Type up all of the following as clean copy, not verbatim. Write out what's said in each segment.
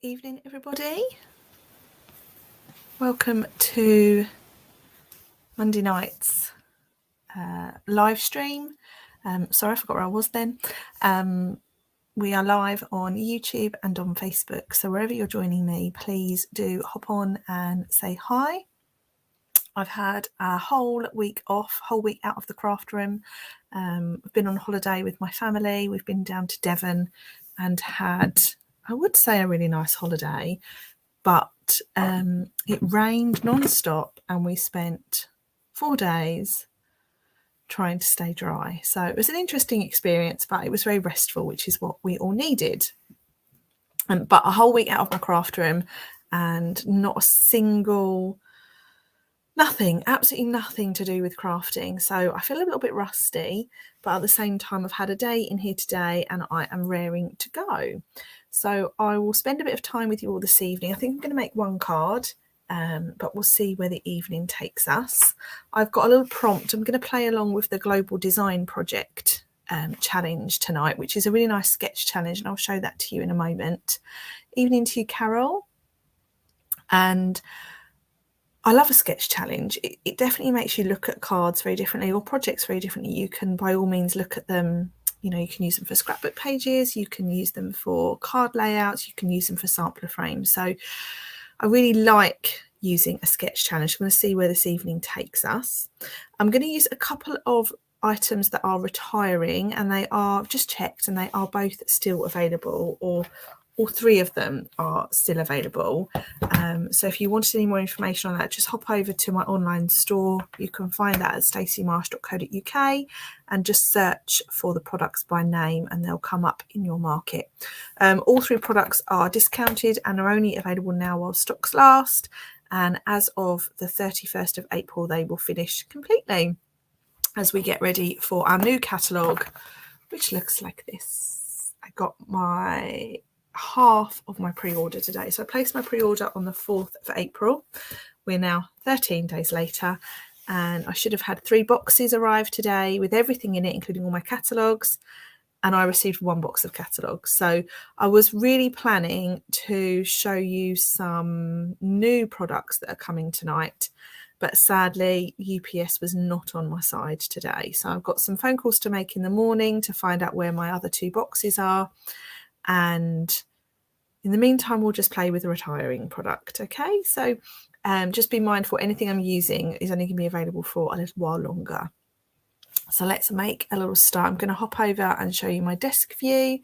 Evening, everybody. Welcome to Monday night's live stream. Sorry, I forgot where I was then. We are live on YouTube and on Facebook. So wherever you're joining me, please do hop on and say hi. I've had a whole week off, whole week out of the craft room. I've been on holiday with my family. We've been down to Devon and had, I would say, a really nice holiday. But it rained non-stop and we spent 4 days trying to stay dry. So it was an interesting experience, but it was very restful, which is what we all needed. But a whole week out of my craft room and not a single, absolutely nothing to do with crafting. So I feel a little bit rusty, but at the same time, I've had a day in here today and I am raring to go. So I will spend a bit of time with you all this evening. I think I'm going to make one card, but we'll see where the evening takes us. I've got a little prompt. I'm going to play along with the Global Design Project challenge tonight, which is a really nice sketch challenge, and I'll show that to you in a moment. Evening to you, Carol. And I love a sketch challenge. It definitely makes you look at cards very differently, or projects very differently. You can, by all means, look at them. You know, you can use them for scrapbook pages, you can use them for card layouts, you can use them for sampler frames. So I really like using a sketch challenge. I'm going to see where this evening takes us. I'm going to use a couple of items that are retiring, and they are, just checked, and they are both still available, or all three of them are still available. So if you wanted any more information on that, just hop over to my online store. You can find that at staceymarsh.co.uk and just search for the products by name and they'll come up in your market. All three products are discounted and are only available now while stocks last. And as of the 31st of April, they will finish completely as we get ready for our new catalogue, which looks like this. I got my half of my pre-order today. So I placed my pre-order on the 4th of April. We're now 13 days later, and I should have had 3 boxes arrive today with everything in it, including all my catalogues, and I received 1 box of catalogues. So I was really planning to show you some new products that are coming tonight, but sadly UPS was not on my side today. So I've got some phone calls to make in the morning to find out where my other 2 boxes are. And in the meantime, we'll just play with the retiring product. Okay, so just be mindful, anything I'm using is only going to be available for a little while longer. So let's make a little start. I'm going to hop over and show you my desk view.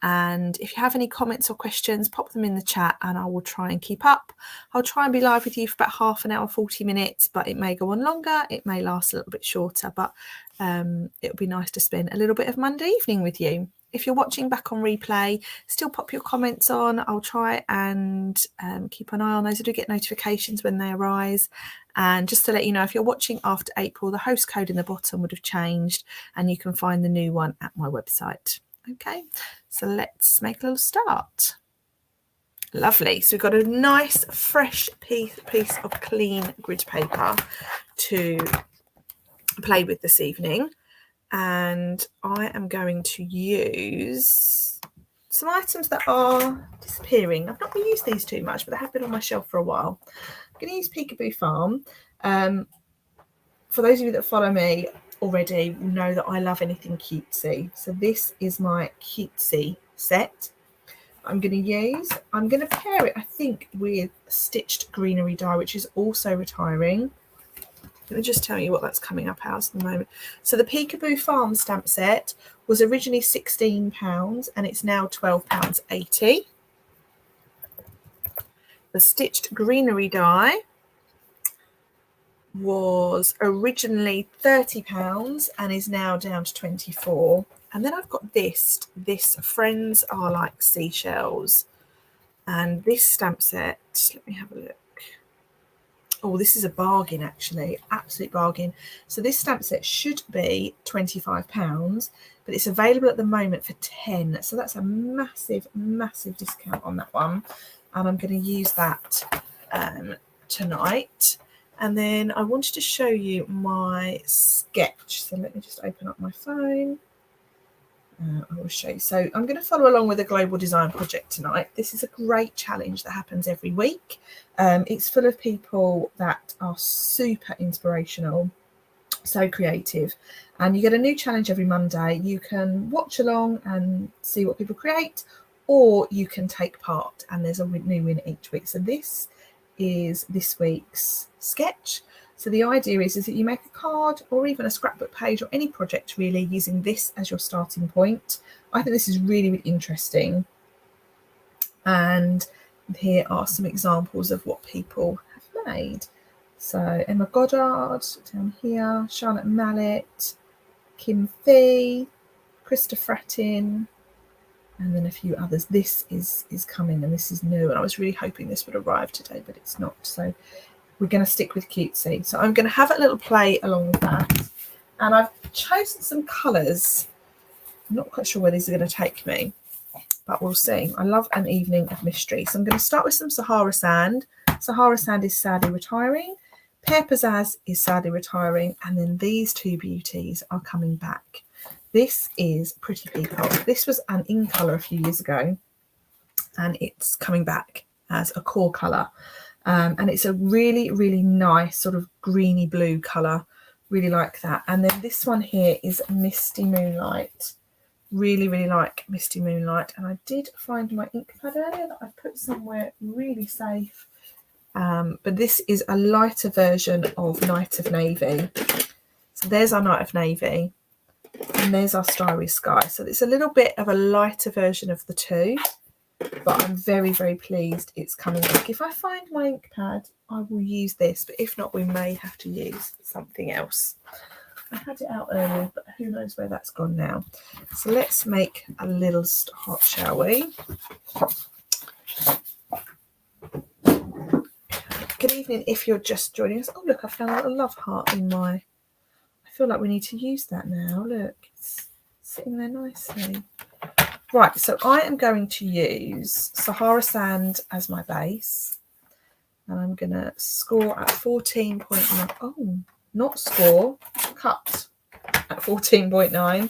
And if you have any comments or questions, pop them in the chat and I will try and keep up. I'll try and be live with you for about half an hour, 40 minutes, but it may go on longer. It may last a little bit shorter, but it'll be nice to spend a little bit of Monday evening with you. If you're watching back on replay, still pop your comments on. I'll try and keep an eye on those. I do get notifications when they arise. And just to let you know, if you're watching after April, the host code in the bottom would have changed and you can find the new one at my website. Okay, so let's make a little start. Lovely. So we've got a nice fresh piece of clean grid paper to play with this evening. And I am going to use some items that are disappearing. I've not used these too much, but they have been on my shelf for a while. I'm going to use Peekaboo Farm. For those of you that follow me already will know that I love anything cutesy. So this is my cutesy set. I'm going to pair it, I think, with Stitched Greenery die, which is also retiring. Let me just tell you what that's coming up as at the moment. So the Peekaboo Farm stamp set was originally £16 and it's now £12.80. The Stitched Greenery die was originally £30 and is now down to £24. And then I've got this Friends Are Like Seashells. And this stamp set, let me have a look. Oh, this is a bargain, actually. Absolute bargain. So this stamp set should be £25, but it's available at the moment for £10. So that's a massive, massive discount on that one. And I'm going to use that tonight. And then I wanted to show you my sketch. So let me just open up my phone. I will will show you. So I'm going to follow along with a global design project tonight. This is a great challenge that happens every week. It's full of people that are super inspirational, so creative, and you get a new challenge every Monday. You can watch along and see what people create, or you can take part, and there's a new winner each week. So this is this week's sketch. So the idea is that you make a card or even a scrapbook page or any project really using this as your starting point. I think this is really, really interesting. And here are some examples of what people have made. So Emma Goddard down here, Charlotte Mallet, Kim Fee, Krista Frattin, and then a few others. This is coming, and this is new, and I was really hoping this would arrive today, but it's not. So we're going to stick with cutesy. So I'm going to have a little play along with that. And I've chosen some colours. I'm not quite sure where these are going to take me, but we'll see. I love an evening of mystery. So I'm going to start with some Sahara Sand. Sahara Sand is sadly retiring. Pear Pizzazz is sadly retiring. And then these two beauties are coming back. This is Pretty Peacock. This was an in colour a few years ago, and it's coming back as a core colour. And it's a really, really nice sort of greeny blue colour. Really like that. And then this one here is Misty Moonlight. Really, really like Misty Moonlight. And I did find my ink pad earlier that I put somewhere really safe. But this is a lighter version of Night of Navy. So there's our Night of Navy. And there's our Starry Sky. So it's a little bit of a lighter version of the two. But I'm very, very pleased it's coming back. If I find my ink pad, I will use this. But if not, we may have to use something else. I had it out earlier, but who knows where that's gone now. So let's make a little start, shall we? Good evening if you're just joining us. Oh, look, I found a little love heart in my... I feel like we need to use that now. Look, it's sitting there nicely. Right, so I am going to use Sahara Sand as my base. And I'm going to score at 14.9. Oh, not score, cut at 14.9. I'm going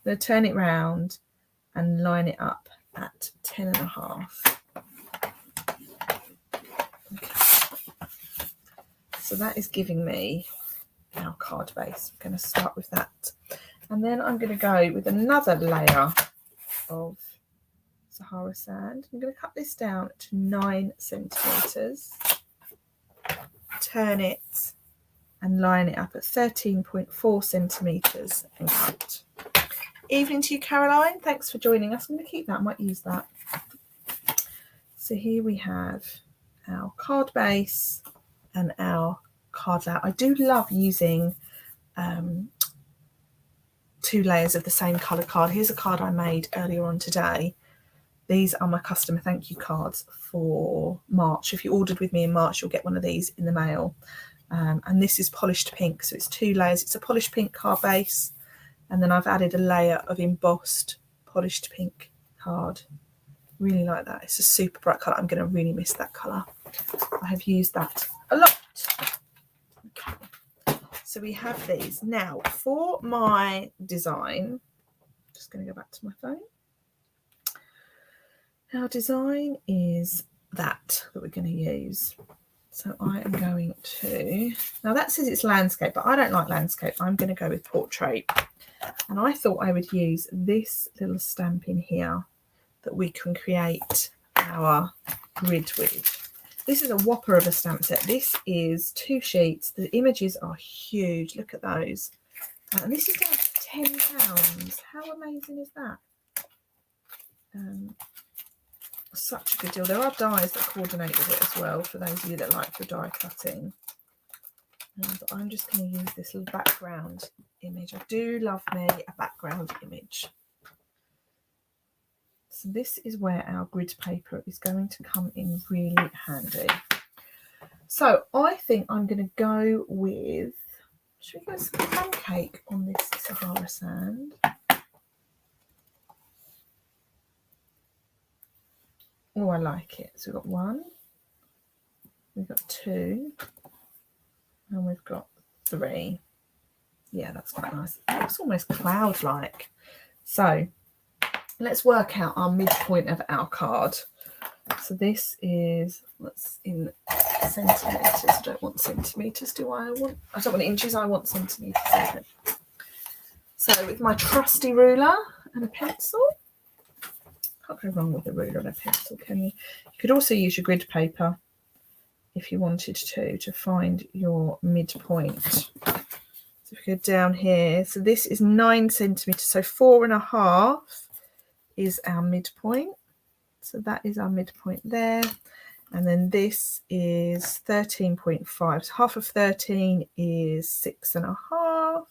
to turn it round and line it up at 10.5. Okay. So that is giving me our card base. I'm going to start with that. And then I'm going to go with another layer of Sahara Sand. I'm going to cut this down to 9 centimetres, turn it and line it up at 13.4 centimetres and cut. Evening to you, Caroline. Thanks for joining us. I'm going to keep that. I might use that. So here we have our card base and our card layout. I do love using 2 layers of the same colour card. Here's a card I made earlier on today. These are my customer thank you cards for March. If you ordered with me in March, you'll get one of these in the mail. And this is polished pink, so it's 2 layers. It's a polished pink card base, and then I've added a layer of embossed polished pink card. Really like that. It's a super bright colour. I'm going to really miss that colour. I have used that a lot. Okay. So we have these. Now, for my design, I'm just going to go back to my phone. Our design is that we're going to use. So I am going to, now that says it's landscape, but I don't like landscape. I'm going to go with portrait. And I thought I would use this little Stampin here that we can create our grid with. This is a whopper of a stamp set. This is 2 sheets. The images are huge. Look at those. And this is like £10. How amazing is that? Such a good deal. There are dies that coordinate with it as well for those of you that like your die cutting. But I'm just going to use this little background image. I do love me a background image. So this is where our grid paper is going to come in really handy. So I think I'm going to go with, should we go some pancake on this Sahara Sand? Oh, I like it. So we've got 1, we've got 2, and we've got 3. Yeah, that's quite nice. It looks almost cloud-like. So let's work out our midpoint of our card. So this is, what's in centimetres? I don't want centimetres, do I? I don't want inches, I want centimetres. So with my trusty ruler and a pencil, can't go wrong with a ruler and a pencil, can you? You could also use your grid paper if you wanted to find your midpoint. So if we go down here, so this is 9 centimetres, so 4.5 is our midpoint. So that is our midpoint there. And then this is 13.5. So half of 13 is 6.5.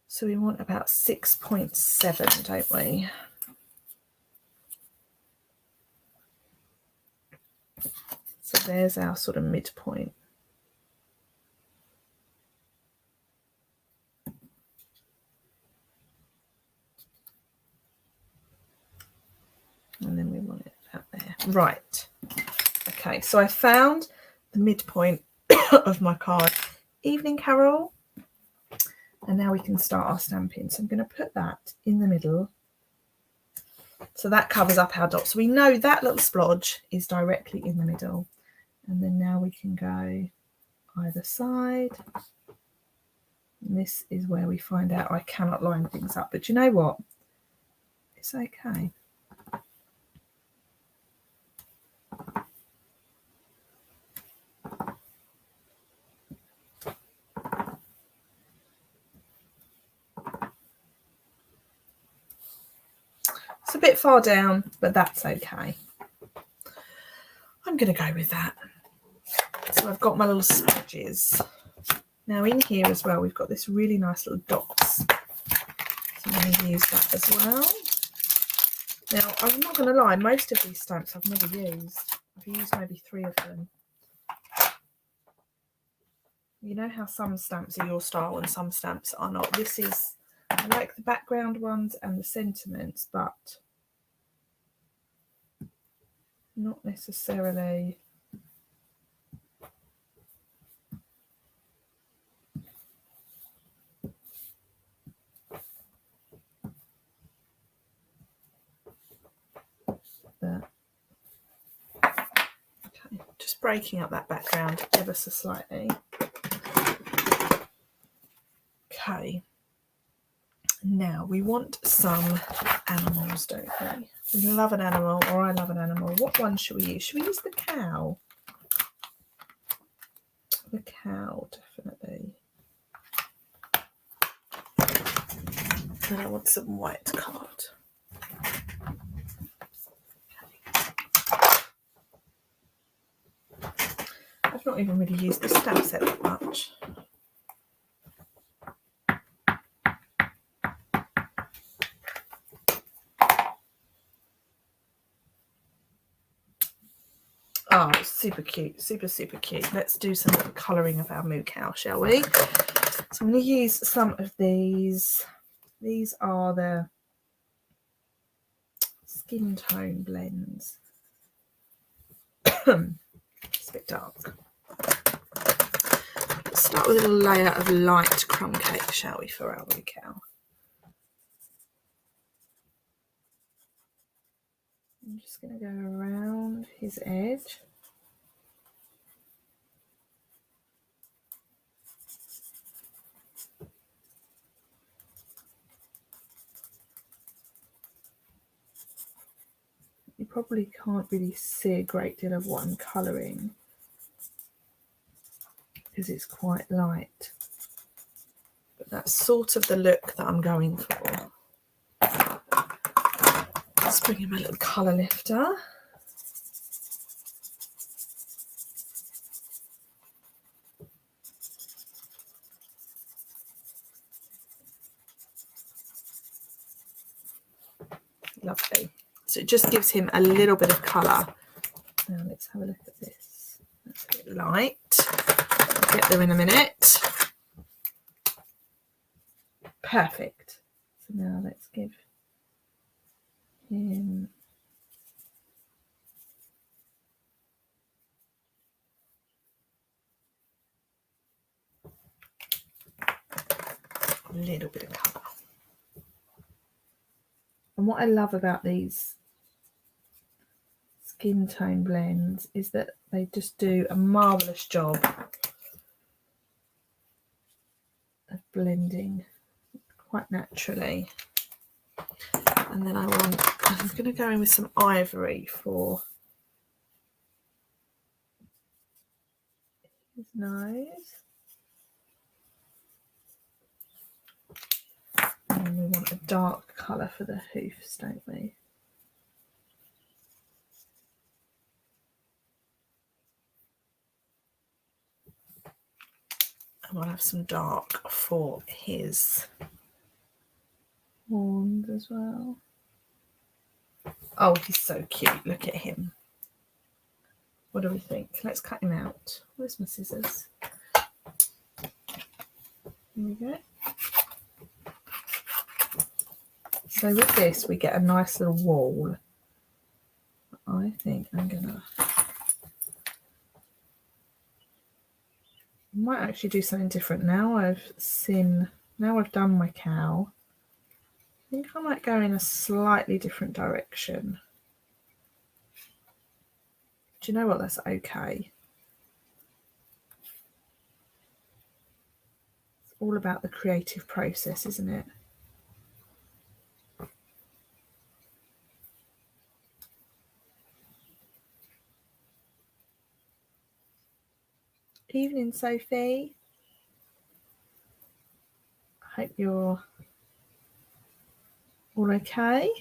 So we want about 6.7, don't we? So there's our sort of midpoint. And then we want it out there. Right. Okay, so I found the midpoint of my card. Evening Carol. And now we can start our stamping. So I'm going to put that in the middle. So that covers up our dot. So we know that little splodge is directly in the middle. And then now we can go either side. And this is where we find out I cannot line things up. But you know what? It's okay. It's a bit far down, but that's okay. I'm going to go with that. So I've got my little smudges. Now in here as well, we've got this really nice little dots. So I'm going to use that as well. Now, I'm not going to lie, most of these stamps I've never used. I've used maybe 3 of them. You know how some stamps are your style and some stamps are not. This is, I like the background ones and the sentiments, but not necessarily. Okay, just breaking up that background ever so slightly. Okay, now we want some animals, don't we? We love an animal, or I love an animal. What one should we use? Should we use the cow? The cow, definitely. And I want some white card. I've not even really used this stamp set that much. Oh, super cute, super cute. Let's do some colouring of our moo cow, shall we? So I'm going to use some of these. These are the skin tone blends. It's a bit dark. Let's start with a little layer of light crumb cake, shall we, for our moo cow? I'm just going to go around his edge. You probably can't really see a great deal of what I'm colouring because it's quite light. But that's sort of the look that I'm going for. Let's bring in my little colour lifter. Lovely. So it just gives him a little bit of colour. Now let's have a look at this. That's a bit light. I'll get there in a minute. Perfect. So now let's give him a little bit of colour. And what I love about these skin tone blends is that they just do a marvellous job of blending quite naturally. And then I'm going to go in with some ivory for his nose. And we want a dark colour for the hoofs, don't we? And we'll have some dark for his horns as well. Oh, he's so cute. Look at him. What do we think? Let's cut him out. Where's my scissors? Here we go. So with this, we get a nice little wall. I think I'm gonna... I might actually do something different. Now I've done my cow. I think I might go in a slightly different direction. Do you know what? That's okay. It's all about the creative process, isn't it? Evening, Sophie. I hope you're all okay.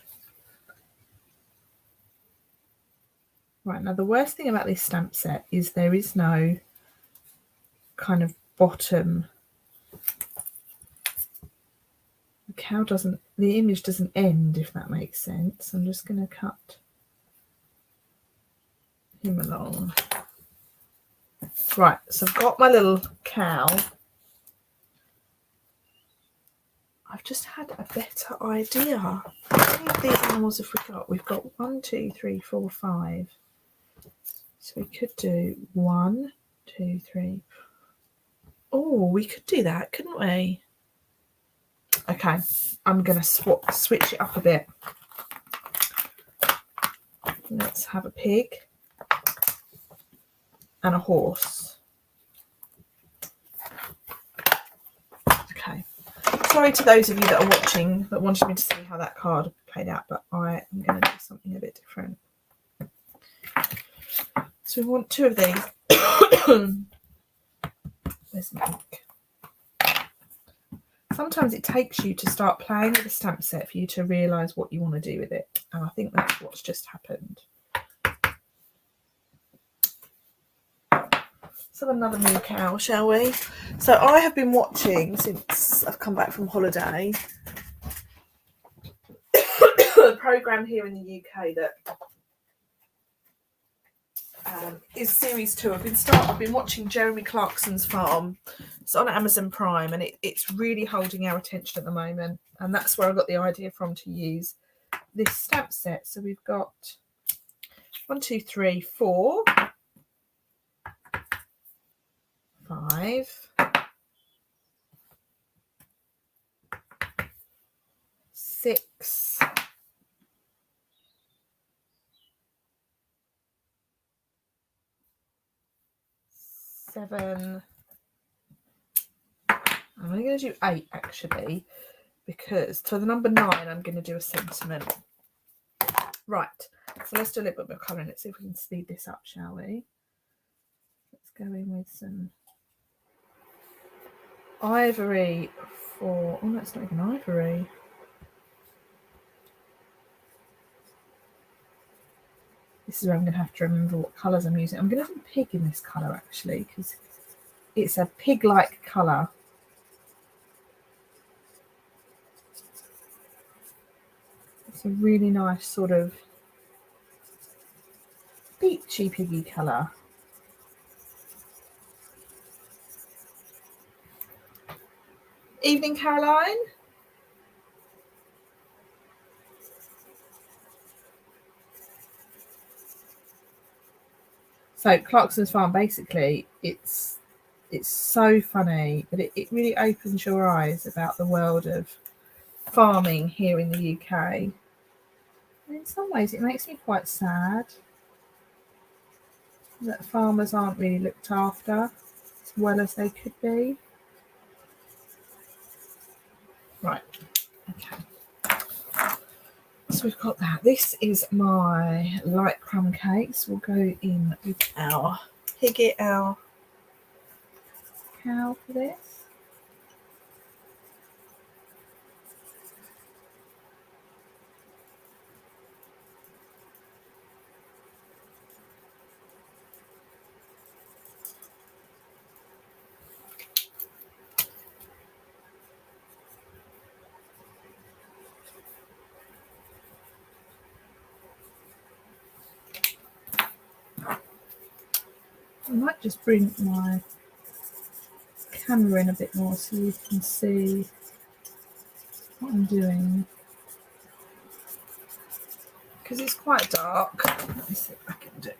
Right, now the worst thing about this stamp set is there is no kind of bottom. The image doesn't end, if that makes sense. I'm just going to cut him along. Right, so I've got my little cow. I've just had a better idea. How many of these animals have we got? We've got 1, 2, 3, 4, 5. So we could do 1, 2, 3. Oh, we could do that, couldn't we? Okay, I'm going to switch it up a bit. Let's have a pig and a horse. Okay. Sorry to those of you that are watching that wanted me to see how that card played out, but I am going to do something a bit different. So we want 2 of these. Where's my ink? Sometimes it takes you to start playing with a stamp set for you to realise what you want to do with it. And I think that's what's just happened. Let's have another moo cow, shall we? So I have been watching, since I've come back from holiday, a programme here in the UK that is series 2. I've been watching Jeremy Clarkson's Farm. It's on Amazon Prime, and it's really holding our attention at the moment. And that's where I got the idea from to use this stamp set. So we've got 1, 2, 3, 4, 5, 6, 7. I'm only going to do 8 actually, because for the number 9 I'm going to do a sentiment. Right, so let's do a little bit of colouring. Let's see if we can speed this up, shall we? Let's go in with some ivory for... Oh, that's not even ivory. This is where I'm going to have to remember what colours I'm using. I'm going to have a pig in this colour actually, because it's a pig-like colour. It's a really nice sort of beachy piggy colour. Evening, Caroline. So Clarkson's Farm, basically, it's so funny, but it really opens your eyes about the world of farming here in the UK. in some ways it makes me quite sad that farmers aren't really looked after as well as they could be. Right, okay. So we've got that. This is my light crumb cakes. We'll go in with our Pigget, our cow for this. I might just bring my camera in a bit more so you can see what I'm doing, because it's quite dark. Let me see what I can do.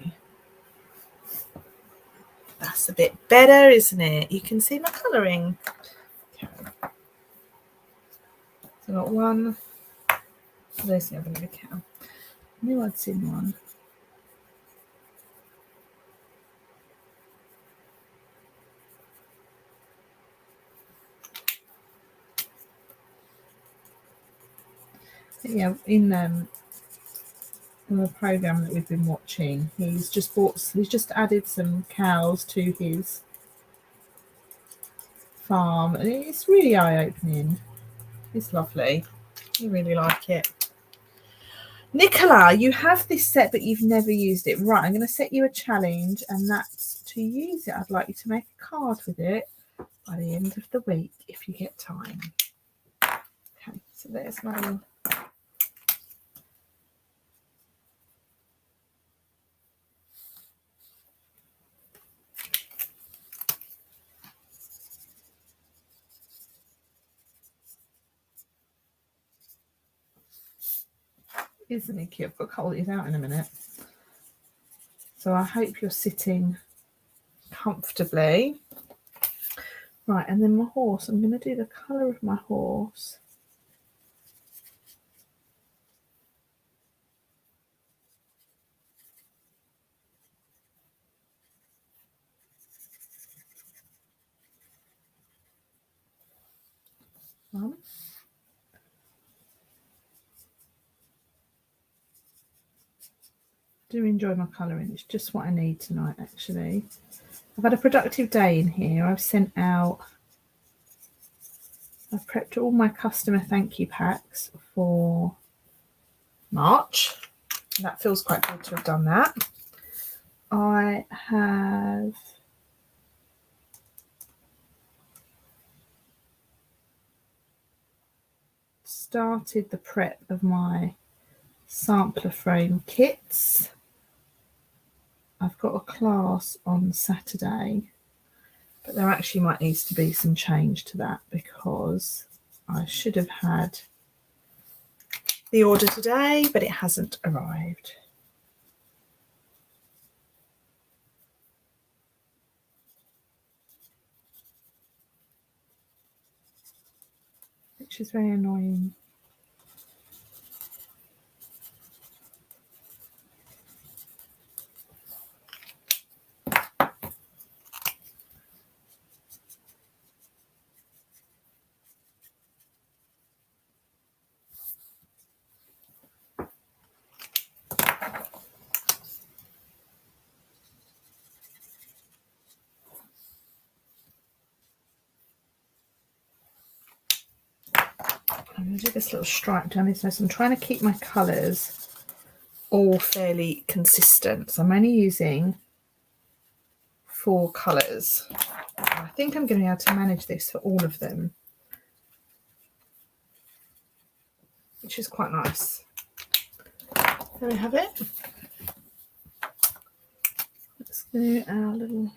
That's a bit better, isn't it? You can see my colouring. Okay. So I've got one. There's the other little cow. I knew I'd seen one. But yeah, in the program that we've been watching, he's just added some cows to his farm, and it's really eye-opening. It's lovely. I really like it. Nicola, you have this set but you've never used it. Right, I'm going to set you a challenge, and that's to use it. I'd like you to make a card with it by the end of the week if you get time. Okay, so there's my little... Isn't it cute? I've got to cut all these out in a minute. So I hope you're sitting comfortably. Right, and then my horse. I'm going to do the colour of my horse. Do enjoy my colouring. It's just what I need tonight, actually. I've had a productive day in here. I've prepped all my customer thank you packs for March. That feels quite good to have done that. I have started the prep of my sampler frame kits. I've got a class on Saturday, but there actually might need to be some change to that because I should have had the order today, but it hasn't arrived. Which is very annoying. I'm going to do this little stripe down this nose. I'm trying to keep my colours all fairly consistent. So I'm only using 4 colours. I think I'm going to be able to manage this for all of them, which is quite nice. There we have it. Let's do our little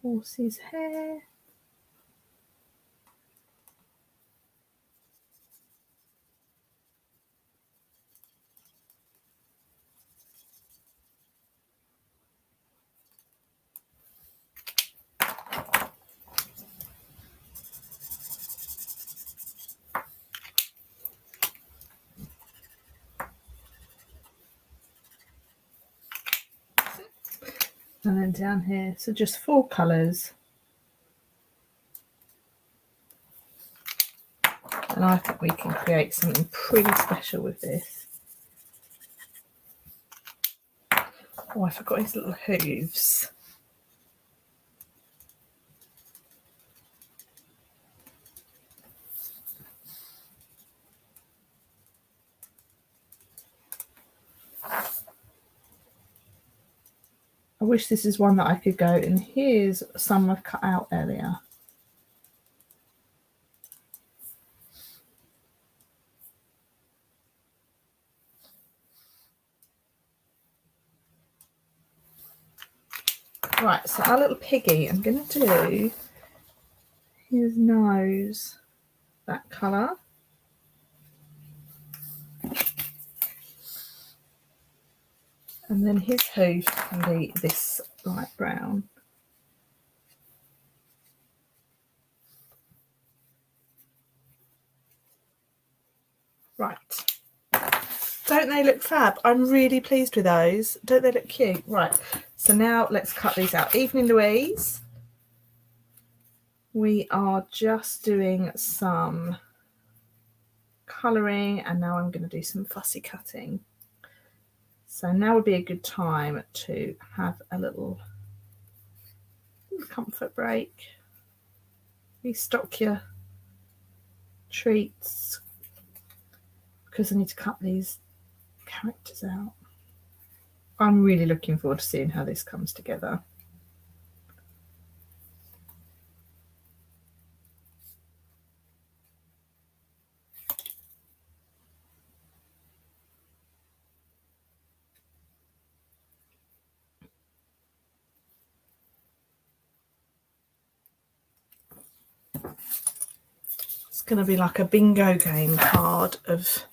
horse's hair. And then down here, so just 4 colours. And I think we can create something pretty special with this. Oh, I forgot his little hooves. I wish this is one that I could go, and here's some I've cut out earlier. Right, so our little piggy, I'm going to do his nose, that colour. And then his hoof can be this light brown. Right. Don't they look fab? I'm really pleased with those. Don't they look cute? Right. So now let's cut these out. Evening, Louise. We are just doing some colouring, and now I'm going to do some fussy cutting. So now would be a good time to have a little comfort break. Restock your treats, because I need to cut these characters out. I'm really looking forward to seeing how this comes together. It's going to be like a bingo game card of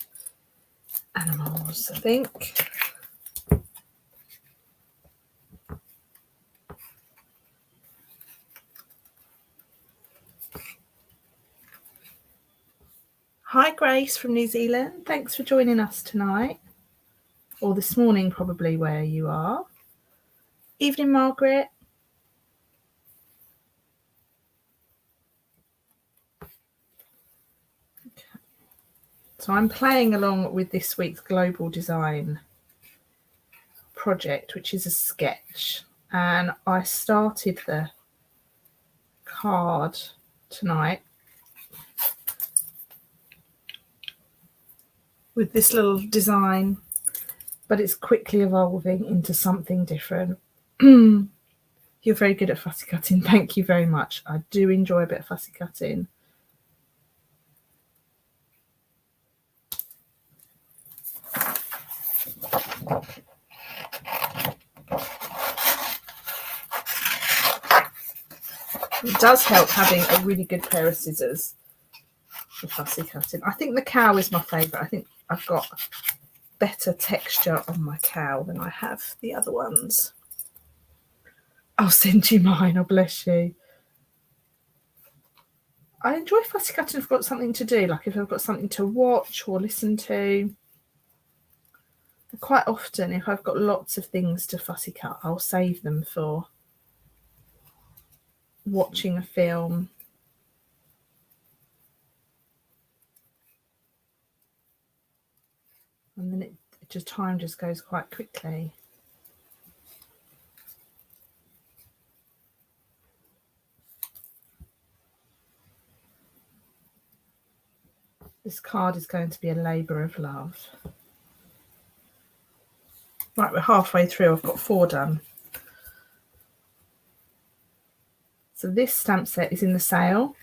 animals, I think. Hi Grace from New Zealand, thanks for joining us tonight, or this morning probably where you are. Evening Margaret. Okay. So I'm playing along with this week's global design project, which is a sketch, and I started the card tonight with this little design, but it's quickly evolving into something different. You're very good at fussy cutting. Thank you very much. I do enjoy a bit of fussy cutting. It does help having a really good pair of scissors for fussy cutting. I think the cow is my favourite. I think I've got better texture on my cow than I have the other ones. I'll send you mine. Oh, bless you. I enjoy fussy cutting if I've got something to do, like if I've got something to watch or listen to. Quite often, if I've got lots of things to fussy cut, I'll save them for watching a film. And then time just goes quite quickly. This card is going to be a labour of love. Right, we're halfway through. I've got 4 done. So this stamp set is in the sale.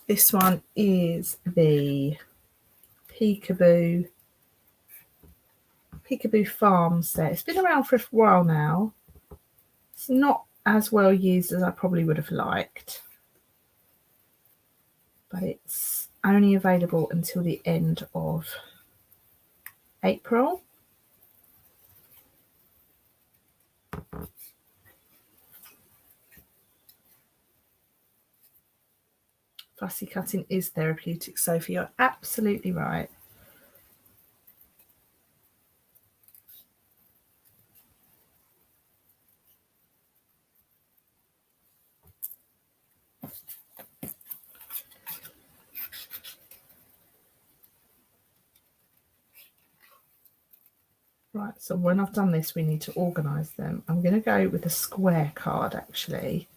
This one is the Peekaboo Farm set. It's been around for a while now. It's not as well used as I probably would have liked, but it's only available until the end of April. Fussy cutting is therapeutic, Sophie. You're absolutely right. Right, so when I've done this, we need to organise them. I'm going to go with a square card, actually.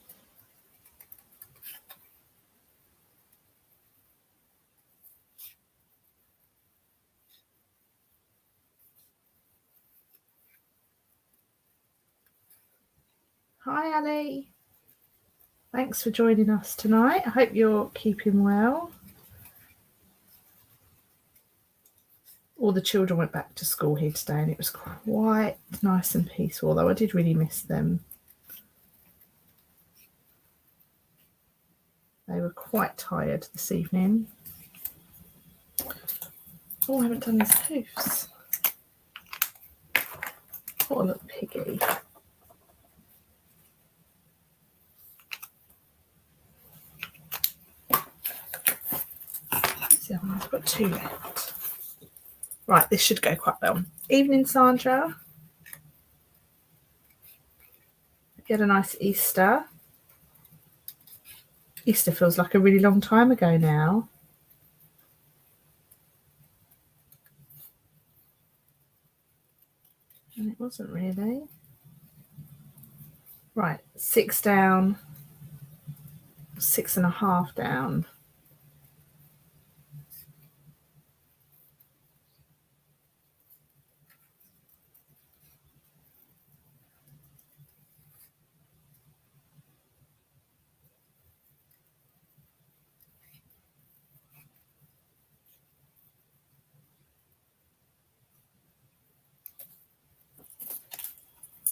Hi, Ali. Thanks for joining us tonight. I hope you're keeping well. All the children went back to school here today and it was quite nice and peaceful, although I did really miss them. They were quite tired this evening. Oh, I haven't done his hoofs. What a little piggy. So I've got 2 left. Right, this should go quite well. Evening, Sandra. You had a nice Easter. Easter feels like a really long time ago now. And it wasn't really. Right, 6 down, 6.5 down.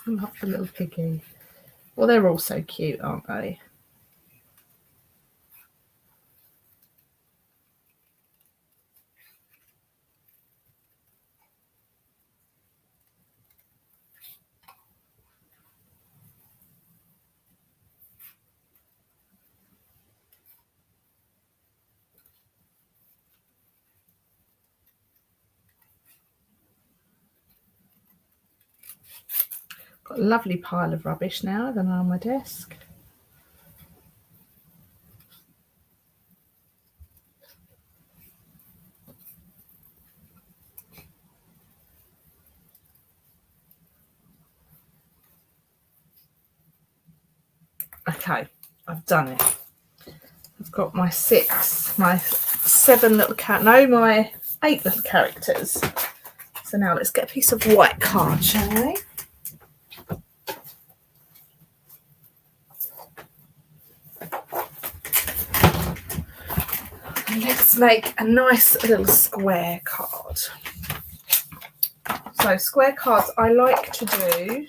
I love the little piggy. Well, they're all so cute, aren't they? Got a lovely pile of rubbish now than on my desk. Okay, I've done it. I've got my 7 little my 8 little characters. So now let's get a piece of white card, shall we? And let's make a nice little square card. So square cards I like to do.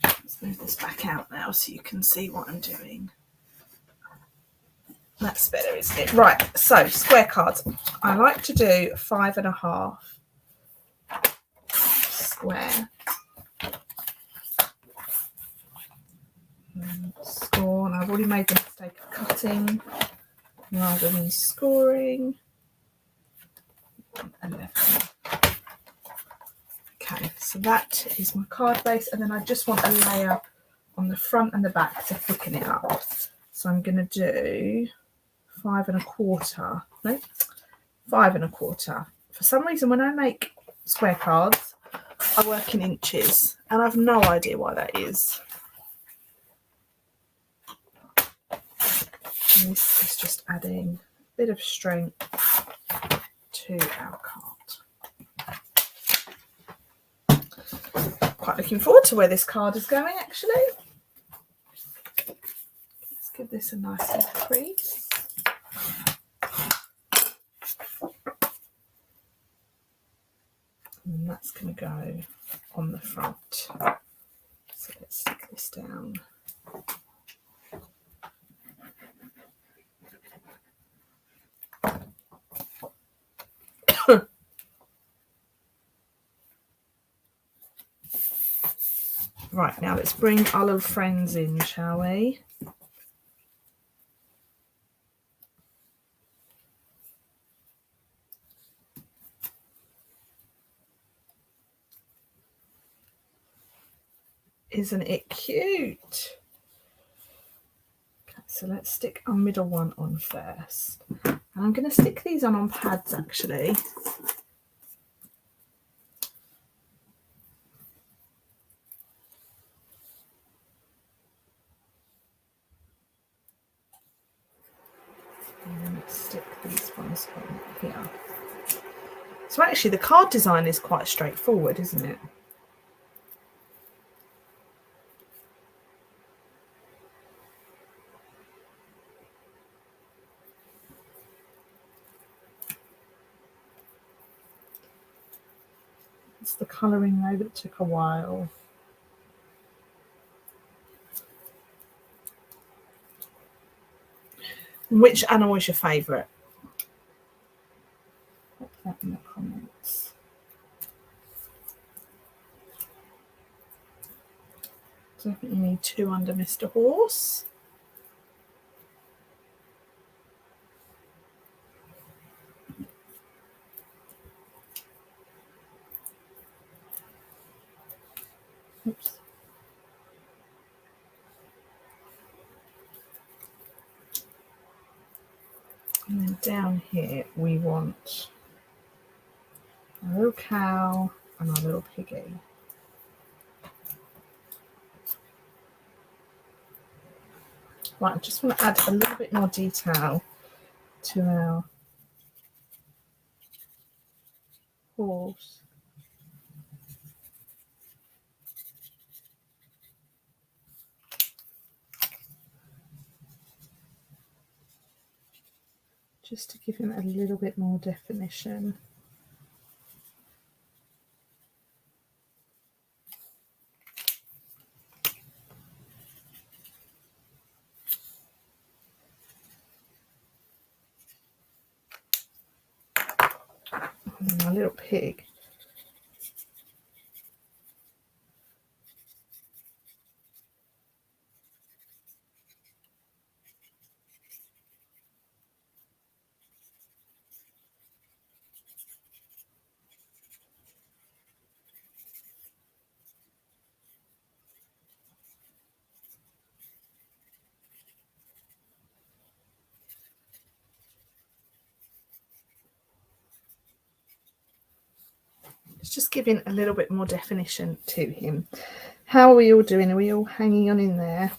Let's move this back out now so you can see what I'm doing. That's better, isn't it? Right, so square cards. I like to do 5.5 square. Score, and I've already made the mistake of cutting rather than scoring. 11. Okay, so that is my card base, and then I just want a layer on the front and the back to thicken it up. So I'm going to do 5.25. No, 5.25. For some reason, when I make square cards, I work in inches, and I've no idea why that is. And this is just adding a bit of strength to our card. Quite looking forward to where this card is going, actually. Let's give this a nice little crease. And that's going to go on the front. So let's stick this down. Right, now let's bring our little friends in, shall we? Isn't it cute? Okay, so let's stick our middle one on first. And I'm going to stick these on pads actually. And then stick these ones on here. So actually the card design is quite straightforward, isn't it? It's the colouring though that took a while. Which animal is your favourite? Put that in the comments. Definitely need 2 under Mr. Horse. Oops. And then down here we want a little cow and a little piggy. Right, I just want to add a little bit more detail to our horse. Just to give him a little bit more definition. And my little pig. It's just giving a little bit more definition to him. How are we all doing? Are we all hanging on in there?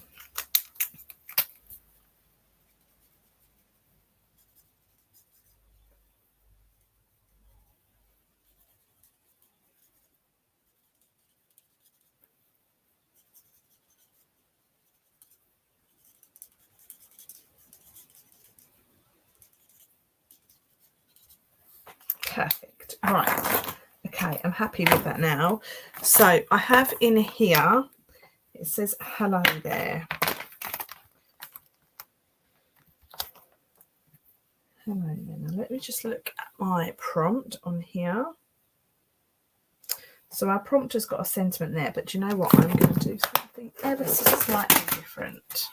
Perfect. Right. Okay, I'm happy with that now. So I have in here, it says hello there. Hello there. Now let me just look at my prompt on here. So our prompt has got a sentiment there, but do you know what? I'm going to do something ever so slightly different.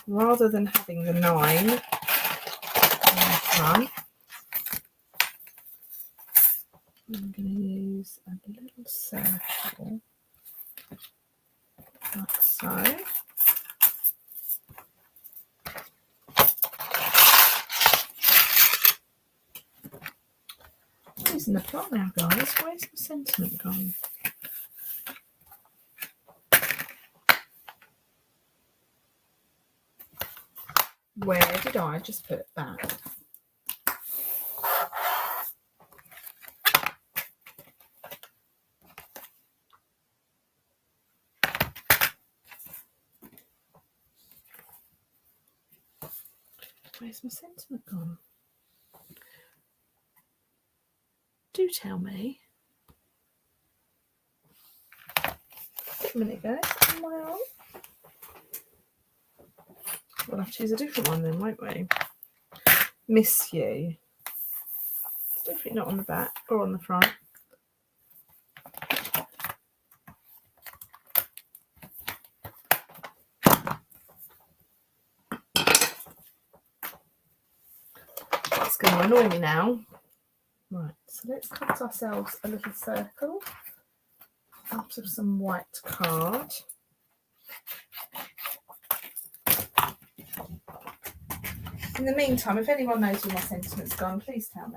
Rather than having the 9 in the front, I'm going to use a little circle like so. I'm using the plot now, guys. Where's the sentiment gone? Where did I just put that? Where's my sentiment gone? Do tell me. A minute ago. Well, we'll have to use a different one then, won't we? Miss you. It's definitely not on the back or on the front. It's going to annoy me now. Right, so let's cut ourselves a little circle out of some white card. In the meantime, if anyone knows where my sentiment's gone, please tell me.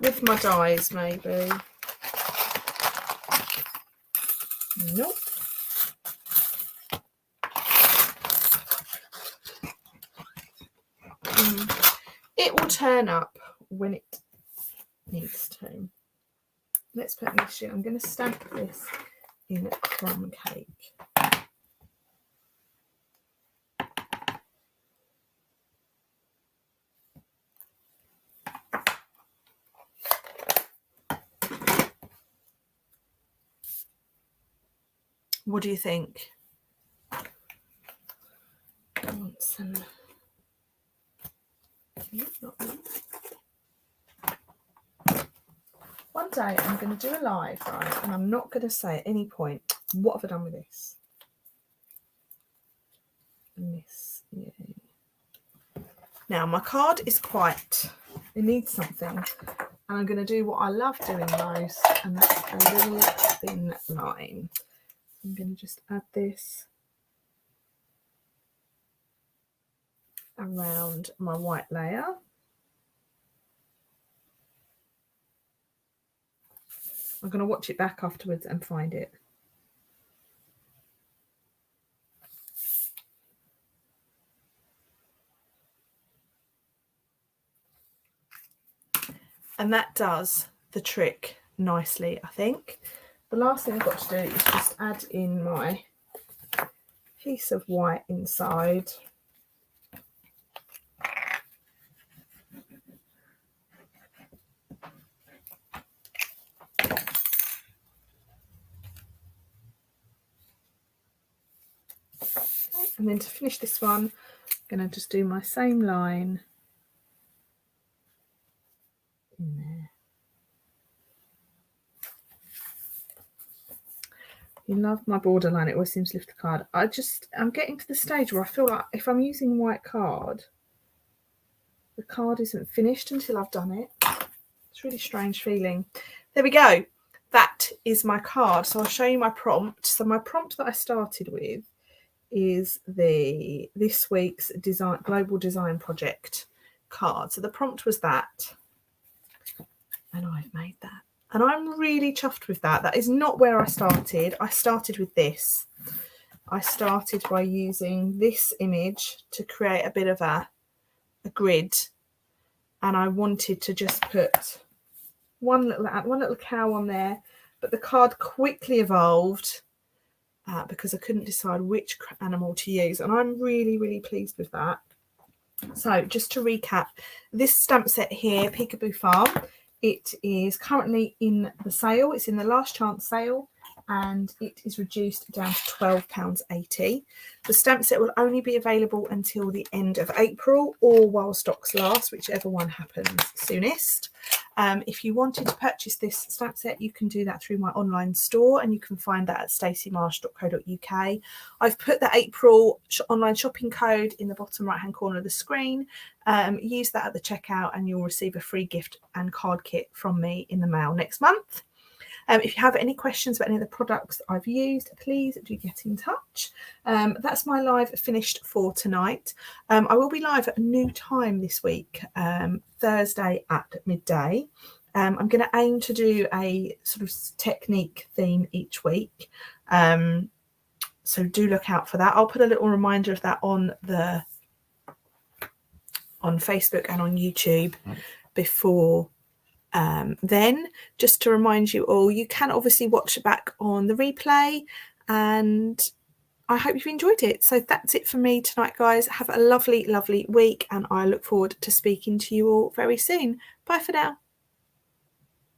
With my dies, maybe. Nope. It will turn up when it needs to. Let's put this in. I'm going to stamp this in crumb cake. What do you think? I want some. One day I'm going to do a live, right? And I'm not going to say at any point, what have I done with this? And this, yeah. Now my card is quite, it needs something. And I'm going to do what I love doing most, and that's a little thin line. I'm going to just add this around my white layer. I'm going to watch it back afterwards and find it. And that does the trick nicely, I think. The last thing I've got to do is just add in my piece of white inside. And then to finish this one, I'm going to just do my same line in there. You love my borderline, it always seems to lift the card. I'm getting to the stage where I feel like if I'm using white card, the card isn't finished until I've done it. It's a really strange feeling. There we go. That is my card. So I'll show you my prompt. So my prompt that I started with is this week's global design project card. So the prompt was that, and I've made that. And I'm really chuffed with that. That is not where I started. I started with this. I started by using this image to create a bit of a grid. And I wanted to just put one little cow on there. But the card quickly evolved because I couldn't decide which animal to use. And I'm really, really pleased with that. So just to recap, this stamp set here, Peekaboo Farm, it is currently in the sale. It's in the last chance sale, and it is reduced down to £12.80. The stamp set will only be available until the end of April or while stocks last, whichever one happens soonest. If you wanted to purchase this stamp set, you can do that through my online store, and you can find that at staceymarsh.co.uk. I've put the April online shopping code in the bottom right hand corner of the screen. Use that at the checkout and you'll receive a free gift and card kit from me in the mail next month. If you have any questions about any of the products I've used, please do get in touch. That's my live finished for tonight. I will be live at a new time this week, Thursday at midday. I'm going to aim to do a sort of technique theme each week. So do look out for that. I'll put a little reminder of that on Facebook and on YouTube before then, just to remind you all, you can obviously watch it back on the replay, and I hope you've enjoyed it. So that's it for me tonight, guys. Have a lovely, lovely week, and I look forward to speaking to you all very soon. Bye for now.